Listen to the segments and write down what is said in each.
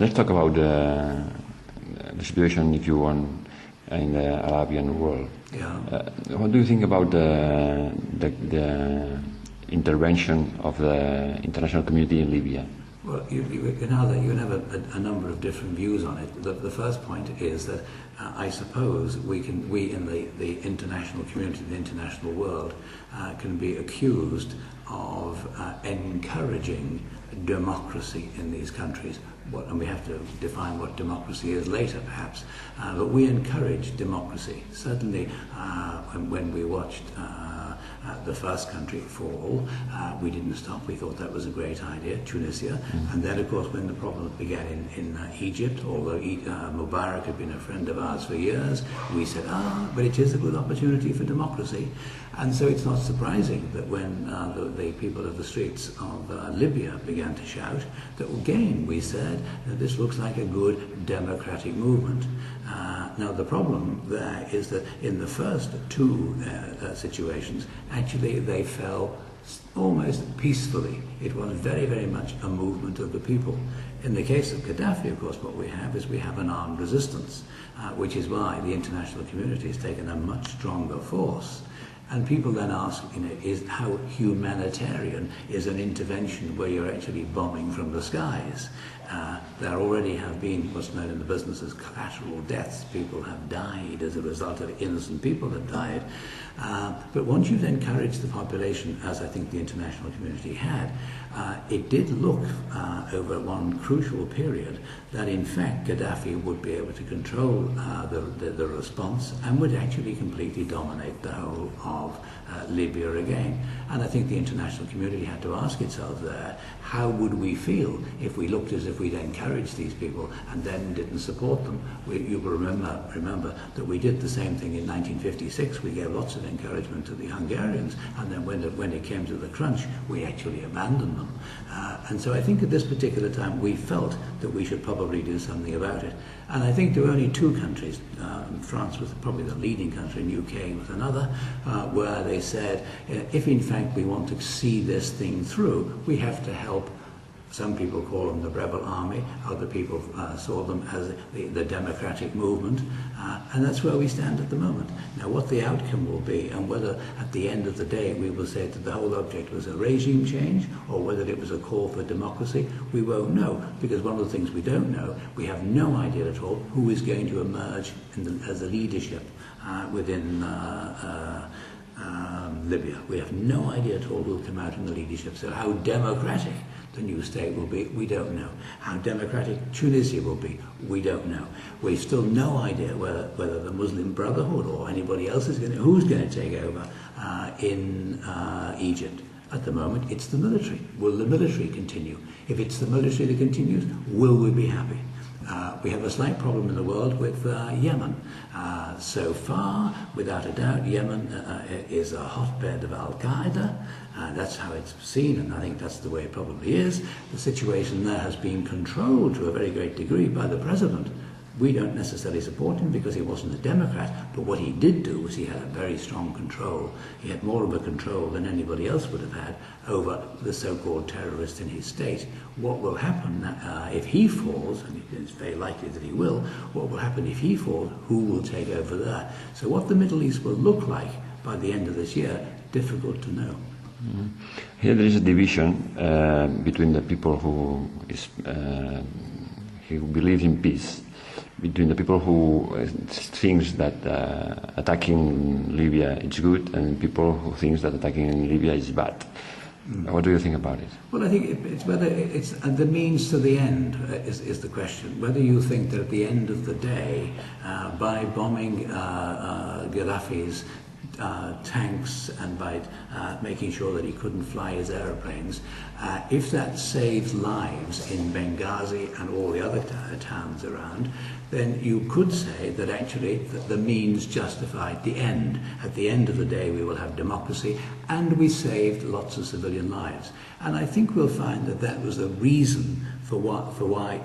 Let's talk about the situation, if you want, in the Arabian world. Yeah. What do you think about the intervention of the international community in Libya? Well, you can have a number of different views on it. The first point is that I suppose we in the international community, the international world, can be accused of encouraging democracy in these countries. And we have to define what democracy is later, perhaps. But we encourage democracy. Certainly, when we watched the first country fall, we didn't stop. We thought that was a great idea, Tunisia. And then, of course, when the problems began in Egypt, although Mubarak had been a friend of ours for years, we said, but it is a good opportunity for democracy. And so it's not surprising that when the people of the streets of Libya began to shout, that again we said that this looks like a good democratic movement. Now the problem there is that in the first two situations, actually they fell almost peacefully. It was very, very much a movement of the people. In the case of Gaddafi, of course, what we have is we have an armed resistance, which is why the international community has taken a much stronger force. And people then ask, is how humanitarian is an intervention where you're actually bombing from the skies? There already have been what's known in the business as collateral deaths. People have died as a result of it. Innocent people have died. But once you've encouraged the population, as I think the international community had, it did look over one crucial period that in fact Gaddafi would be able to control the response and would actually completely dominate the whole of Libya again. And I think the international community had to ask itself there, how would we feel if we looked as if we'd encouraged these people and then didn't support them? You will remember that we did the same thing in 1956. We gave lots of encouragement to the Hungarians, and then when it came to the crunch, we actually abandoned them. And so I think at this particular time we felt that we should probably do something about it. And I think there were only two countries, France was probably the leading country, and UK was another, where they said, if in fact we want to see this thing through, we have to help. Some people call them the rebel army, other people saw them as the democratic movement, and that's where we stand at the moment. Now what the outcome will be, and whether at the end of the day we will say that the whole object was a regime change, or whether it was a call for democracy, we won't know, because one of the things we don't know, we have no idea at all who is going to emerge as a leadership within Libya. We have no idea at all who will come out in the leadership. So how democratic the new state will be, we don't know. How democratic Tunisia will be, we don't know. We've still no idea whether the Muslim Brotherhood or anybody else who's going to take over in Egypt. At the moment, it's the military. Will the military continue? If it's the military that continues, will we be happy? We have a slight problem in the world with Yemen. So far, without a doubt, Yemen is a hotbed of Al-Qaeda. That's how it's seen, and I think that's the way it probably is. The situation there has been controlled to a very great degree by the president. We don't necessarily support him because he wasn't a Democrat, but what he did do was he had a very strong control. He had more of a control than anybody else would have had over the so-called terrorists in his state. What will happen if he falls, and it's very likely that he will, what will happen if he falls, who will take over there? So what the Middle East will look like by the end of this year, difficult to know. Mm-hmm. Here there is a division between the people who believe in peace, between the people who thinks that attacking Libya is good and people who thinks that attacking Libya is bad. What do you think about it? Well, I think it's whether it's the means to the end is the question. Whether you think that at the end of the day, by bombing Gaddafi's tanks and by making sure that he couldn't fly his aeroplanes, if that saves lives in Benghazi and all the other towns around, then you could say that actually the means justified the end. At the end of the day we will have democracy and we saved lots of civilian lives. And I think we'll find that that was the reason for why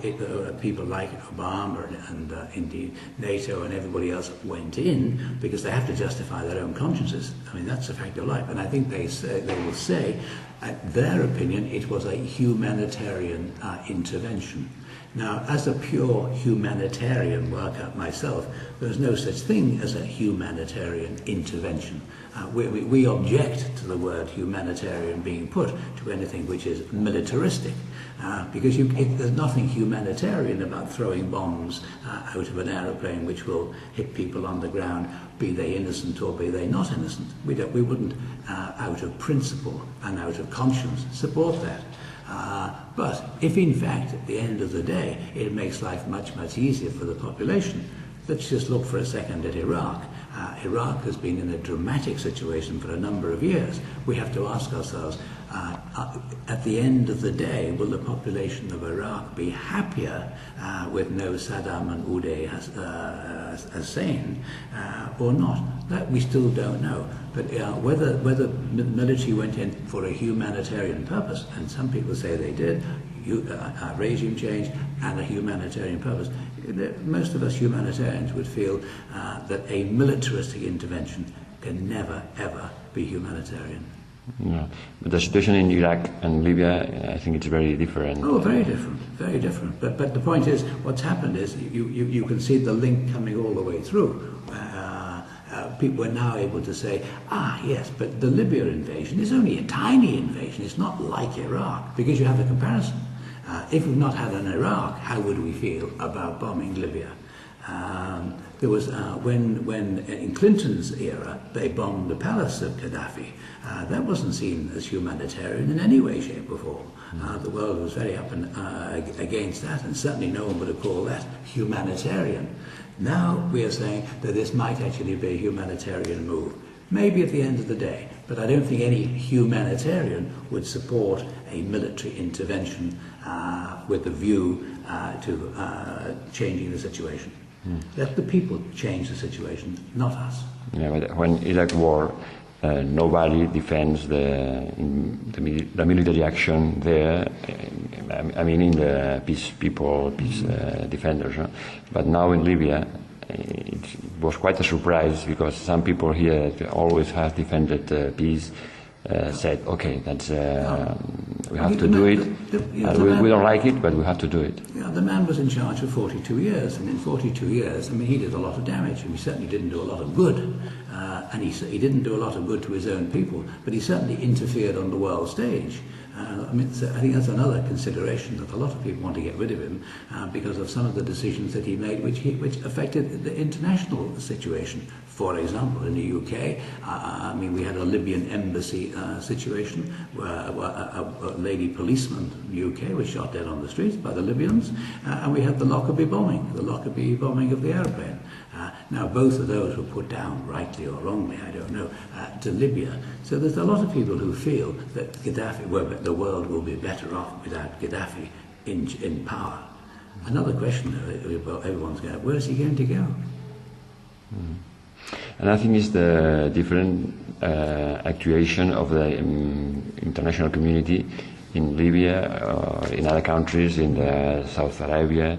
people like Obama and indeed NATO and everybody else went in, because they have to justify their own consciences. I mean, that's a fact of life. And I think they will say, at their opinion, it was a humanitarian intervention. Now, as a pure humanitarian worker myself, there's no such thing as a humanitarian intervention. We object to the word humanitarian being put to anything which is militaristic, because there's nothing humanitarian about throwing bombs out of an aeroplane which will hit people on the ground, be they innocent or be they not innocent. We wouldn't, out of principle and out of conscience, support that. But if in fact at the end of the day it makes life much, much easier for the population, let's just look for a second at Iraq. Iraq has been in a dramatic situation for a number of years. We have to ask ourselves, at the end of the day, will the population of Iraq be happier with no Saddam and Uday Hussein or not? That we still don't know. But whether the military went in for a humanitarian purpose, and some people say they did, regime change and a humanitarian purpose, most of us humanitarians would feel that a militaristic intervention can never, ever be humanitarian. Yeah. But the situation in Iraq and Libya, I think it's very different. Oh, very different, very different. But the point is, what's happened is you can see the link coming all the way through. People are now able to say, yes, but the Libya invasion is only a tiny invasion. It's not like Iraq, because you have a comparison. If we've not had an Iraq, how would we feel about bombing Libya? There was, when in Clinton's era, they bombed the palace of Gaddafi. That wasn't seen as humanitarian in any way, shape or form. The world was very up and against that, and certainly no one would have called that humanitarian. Now we are saying that this might actually be a humanitarian move. Maybe at the end of the day, but I don't think any humanitarian would support a military intervention with a view to changing the situation. Let the people change the situation, not us. Yeah, but when Iraq war, nobody defends the military action there. I mean, in the peace defenders. Huh? But now in Libya, it was quite a surprise, because some people here that always have defended peace said, okay, that's we have to do it. We don't like it, but we have to do it. Yeah, the man was in charge for 42 years, and in 42 years, I mean, he did a lot of damage, and he certainly didn't do a lot of good. And he didn't do a lot of good to his own people, but he certainly interfered on the world stage. I think that's another consideration, that a lot of people want to get rid of him because of some of the decisions that he made, which affected the international situation. For example, in the UK, we had a Libyan embassy situation where a lady policeman in the UK was shot dead on the streets by the Libyans, and we had the Lockerbie bombing of the aeroplane. Now, both of those were put down, rightly or wrongly, I don't know, to Libya. So there's a lot of people who feel that the world will be better off without Gaddafi in power. Another question everyone's going to, where is he going to go? And I think it's the different actuation of the international community in Libya, or in other countries, in South Arabia.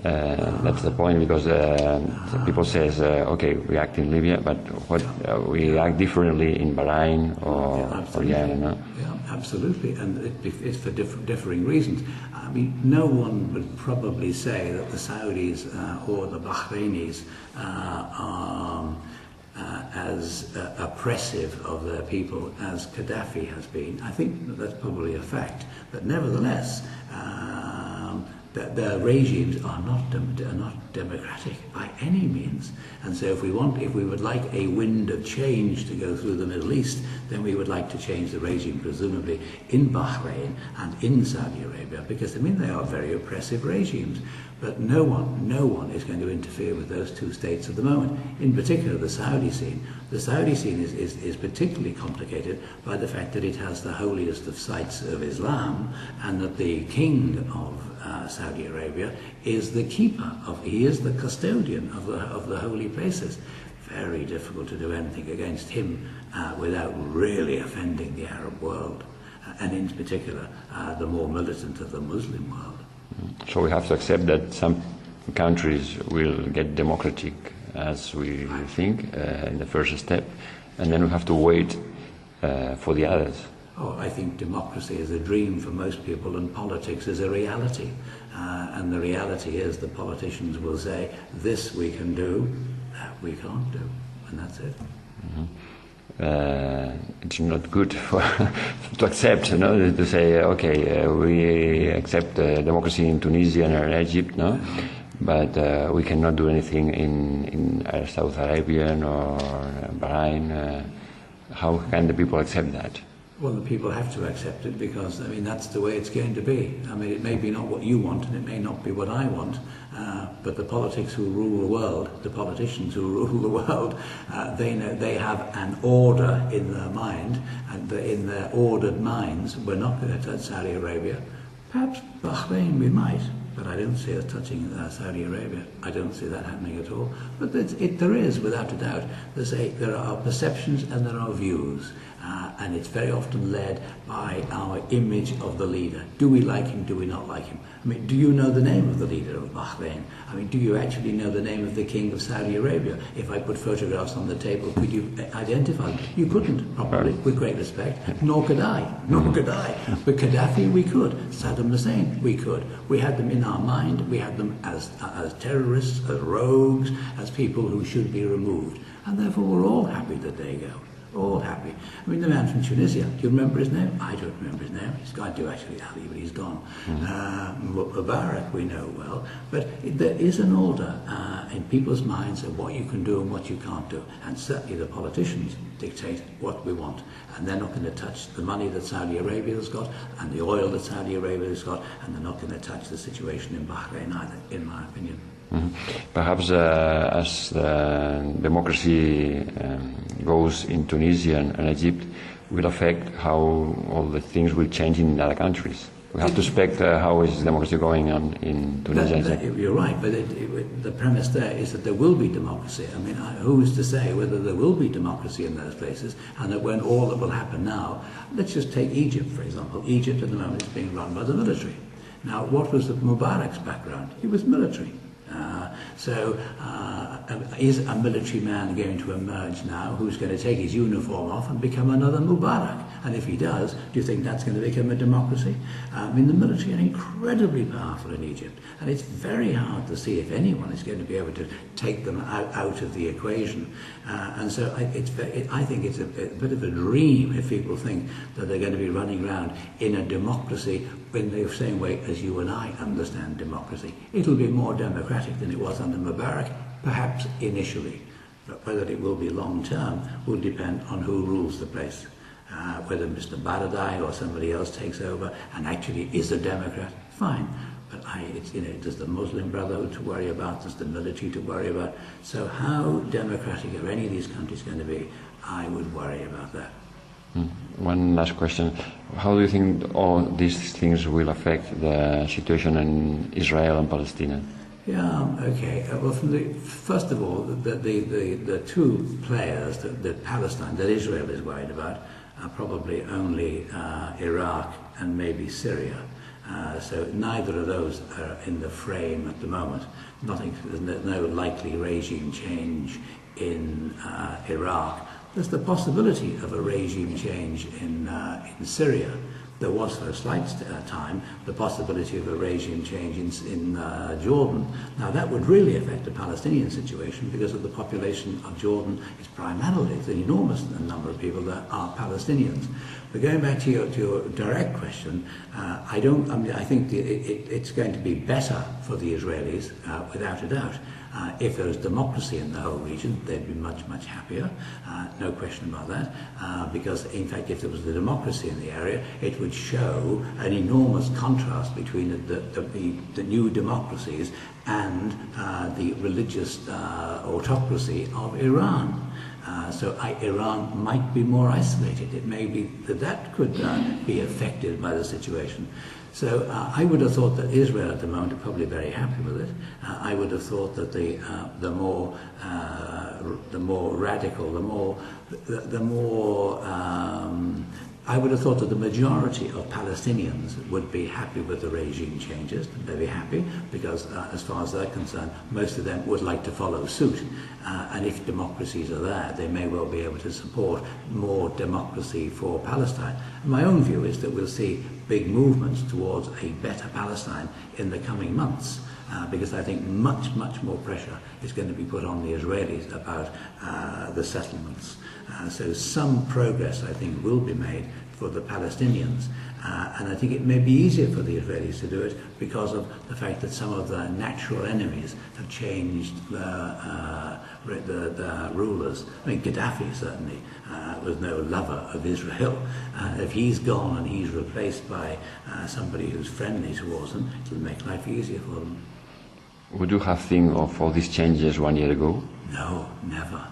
That's the point, because people say, okay, we act in Libya, but we act differently in Bahrain or Yemen. No? Yeah, absolutely, and it's for differing reasons. I mean, no one would probably say that the Saudis or the Bahrainis are as oppressive of their people as Gaddafi has been. I think that's probably a fact, but nevertheless, that their regimes are not democratic by any means. And so if we would like a wind of change to go through the Middle East, then we would like to change the regime, presumably in Bahrain and in Saudi Arabia, because they are very oppressive regimes. But no one is going to interfere with those two states at the moment. In particular, the Saudi scene. The Saudi scene is particularly complicated by the fact that it has the holiest of sites of Islam, and that the king of Saudi Arabia is the keeper he is the custodian of the holy places. Very difficult to do anything against him without really offending the Arab world, and in particular the more militant of the Muslim world. So we have to accept that some countries will get democratic, as we think, in the first step, and then we have to wait for the others. Oh, I think democracy is a dream for most people and politics is a reality. And the reality is the politicians will say, this we can do, that we can't do. And that's it. It's not good to accept, to say, okay, we accept democracy in Tunisia or Egypt, but we cannot do anything in South Arabia or Bahrain. How can the people accept that? Well, the people have to accept it because, that's the way it's going to be. It may be not what you want and it may not be what I want, but the politics who rule the world, the politicians who rule the world, they know they have an order in their mind, and in their ordered minds, we're not going to touch Saudi Arabia. Perhaps Bahrain we might, but I don't see us touching Saudi Arabia. I don't see that happening at all. But there is, without a doubt, there are perceptions and there are views. And it's very often led by our image of the leader. Do we like him? Do we not like him? Do you know the name of the leader of Bahrain? Do you actually know the name of the king of Saudi Arabia? If I put photographs on the table, could you identify them? You couldn't, probably, with great respect. Nor could I. Nor could I. But Gaddafi, we could. Saddam Hussein, we could. We had them in our mind. We had them as terrorists, as rogues, as people who should be removed. And therefore, we're all happy that they go. All happy. The man from Tunisia, do you remember his name? I don't remember his name. He's gone to actually Ali, but he's gone. Mubarak we know well. But there is an order in people's minds of what you can do and what you can't do. And certainly the politicians dictate what we want. And they're not going to touch the money that Saudi Arabia has got and the oil that Saudi Arabia has got, and they're not going to touch the situation in Bahrain either, in my opinion. Perhaps as democracy goes in Tunisia and Egypt, will affect how all the things will change in other countries. We have to expect how is democracy going on in Tunisia. You're right, but the premise there is that there will be democracy. Who's to say whether there will be democracy in those places, and that when all that will happen now, let's just take Egypt, for example. Egypt at the moment is being run by the military. Now, what was Mubarak's background? He was military. Is a military man going to emerge now who's going to take his uniform off and become another Mubarak? And if he does, do you think that's going to become a democracy? The military are incredibly powerful in Egypt, and it's very hard to see if anyone is going to be able to take them out of the equation. And so I think it's a bit of a dream if people think that they're going to be running around in a democracy in the same way as you and I understand democracy. It'll be more democratic than it was under Mubarak, perhaps initially. But whether it will be long-term will depend on who rules the place. Whether Mr. Baradei or somebody else takes over and actually is a Democrat, fine. But there's the Muslim Brotherhood to worry about, there's the military to worry about. So how democratic are any of these countries going to be? I would worry about that. One last question. How do you think all these things will affect the situation in Israel and Palestine? Yeah, okay. Well, first of all, the two players that Palestine, that Israel is worried about, are probably only Iraq and maybe Syria. So neither of those are in the frame at the moment. There's no likely regime change in Iraq. There's the possibility of a regime change in Syria. There was for a slight time the possibility of a regime change in Jordan. Now that would really affect the Palestinian situation because of the population of Jordan is primarily, it's an enormous number of people that are Palestinians. But going back to your direct question, I think it's going to be better for the Israelis, without a doubt. If there was democracy in the whole region, they'd be much, much happier. No question about that. Because, in fact, if there was the democracy in the area, it would show an enormous contrast between the new democracies and the religious autocracy of Iran. So Iran might be more isolated. It may be that could be affected by the situation. So I would have thought that Israel at the moment are probably very happy with it. I would have thought that the more radical, the more I would have thought that the majority of Palestinians would be happy with the regime changes. They'd be happy because, as far as they're concerned, most of them would like to follow suit. And if democracies are there, they may well be able to support more democracy for Palestine. And my own view is that we'll see big movements towards a better Palestine in the coming months. Because I think much more pressure is going to be put on the Israelis about the settlements. So some progress, I think, will be made for the Palestinians. And I think it may be easier for the Israelis to do it because of the fact that some of the natural enemies have changed the rulers. I mean, Gaddafi certainly was no lover of Israel. If he's gone and he's replaced by somebody who's friendly towards them, it'll make life easier for them. Would you have think of all these changes 1 year ago? No, never.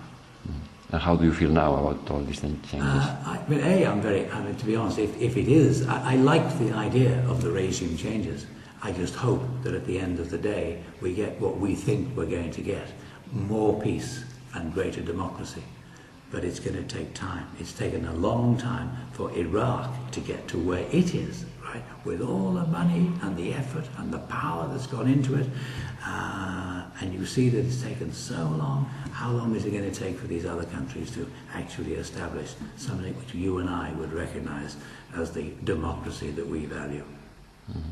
And how do you feel now about all these changes? To be honest, if it is, I liked the idea of the regime changes. I just hope that at the end of the day, we get what we think we're going to get, more peace and greater democracy. But it's going to take time. It's taken a long time for Iraq to get to where it is, right? With all the money and the effort and the power that's gone into it. And you see that it's taken so long. How long is it going to take for these other countries to actually establish something which you and I would recognize as the democracy that we value? Mm-hmm.